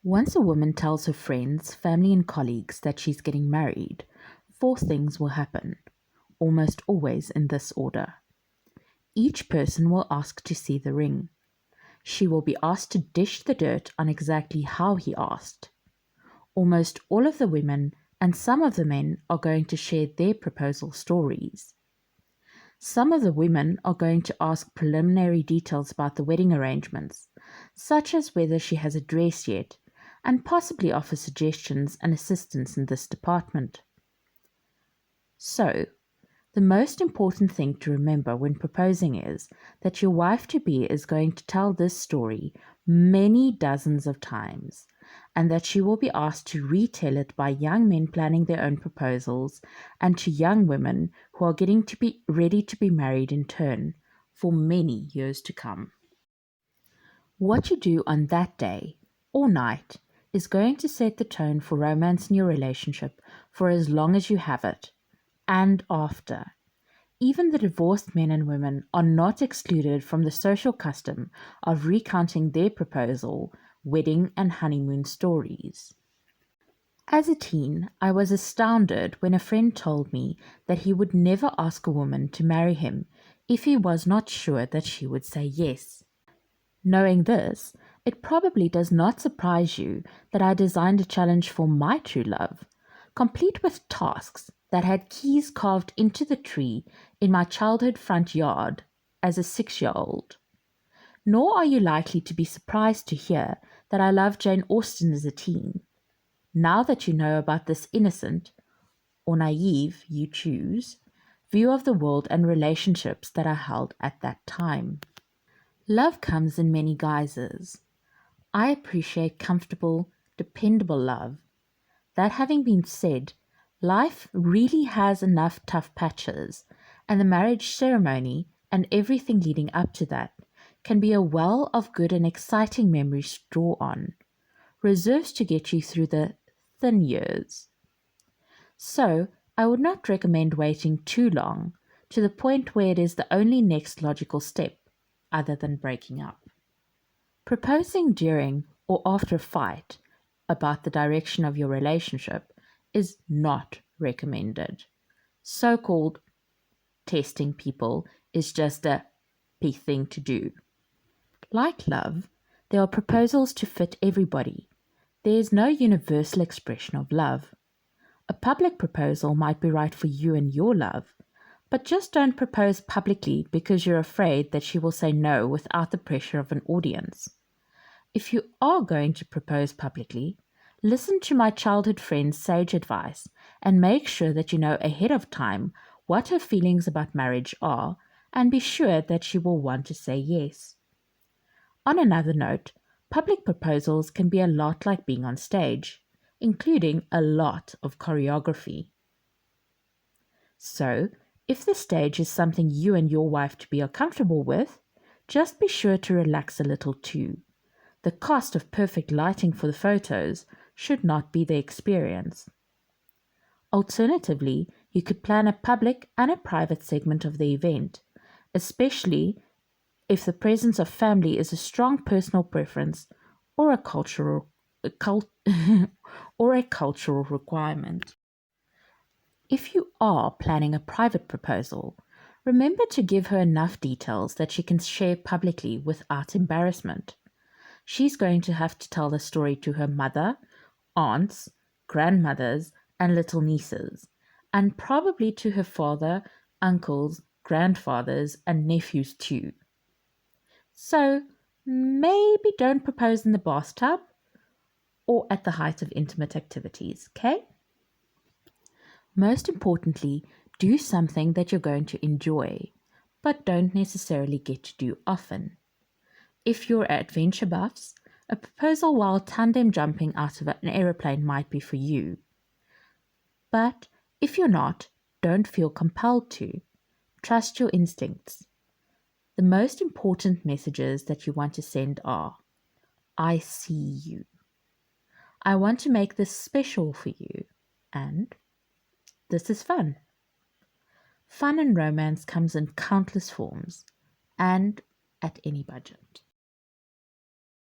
Once a woman tells her friends, family, and colleagues that she's getting married, four things will happen, almost always in this order. Each person will ask to see the ring. She will be asked to dish the dirt on exactly how he asked. Almost all of the women and some of the men are going to share their proposal stories. Some of the women are going to ask preliminary details about the wedding arrangements, such as whether she has a dress yet, and possibly offer suggestions and assistance in this department. So, the most important thing to remember when proposing is that your wife-to-be is going to tell this story many dozens of times, and that she will be asked to retell it by young men planning their own proposals and to young women who are getting to be ready to be married in turn for many years to come. What you do on that day or night is going to set the tone for romance in your relationship for as long as you have it, and after. Even the divorced men and women are not excluded from the social custom of recounting their proposal, wedding, and honeymoon stories. As a teen, I was astounded when a friend told me that he would never ask a woman to marry him if he was not sure that she would say yes. Knowing this, it probably does not surprise you that I designed a challenge for my true love, complete with tasks that had keys carved into the tree in my childhood front yard as a 6-year-old. Nor are you likely to be surprised to hear that I loved Jane Austen as a teen. Now that you know about this innocent, or naive, you choose, view of the world and relationships that I held at that time. Love comes in many guises. I appreciate comfortable, dependable love. That having been said, life really has enough tough patches, and the marriage ceremony and everything leading up to that can be a well of good and exciting memories to draw on, reserves to get you through the thin years. So, I would not recommend waiting too long, to the point where it is the only next logical step, other than breaking up. Proposing during or after a fight about the direction of your relationship is not recommended. So-called testing people is just a thing to do. Like love, there are proposals to fit everybody. There is no universal expression of love. A public proposal might be right for you and your love, but just don't propose publicly because you're afraid that she will say no without the pressure of an audience. If you are going to propose publicly, listen to my childhood friend's sage advice and make sure that you know ahead of time what her feelings about marriage are, and be sure that she will want to say yes. On another note, public proposals can be a lot like being on stage, including a lot of choreography. So, if the stage is something you and your wife-to-be are comfortable with, just be sure to relax a little too. The cost of perfect lighting for the photos should not be the experience. Alternatively, you could plan a public and a private segment of the event, especially if the presence of family is a strong personal preference or a cultural requirement. If you are planning a private proposal, remember to give her enough details that she can share publicly without embarrassment. She's going to have to tell the story to her mother, aunts, grandmothers, and little nieces, and probably to her father, uncles, grandfathers, and nephews too. So maybe don't propose in the bathtub or at the height of intimate activities, okay? Most importantly, do something that you're going to enjoy, but don't necessarily get to do often. If you're adventure buffs, a proposal while tandem jumping out of an aeroplane might be for you. But if you're not, don't feel compelled to. Trust your instincts. The most important messages that you want to send are, I see you. I want to make this special for you. And this is fun. Fun and romance comes in countless forms and at any budget.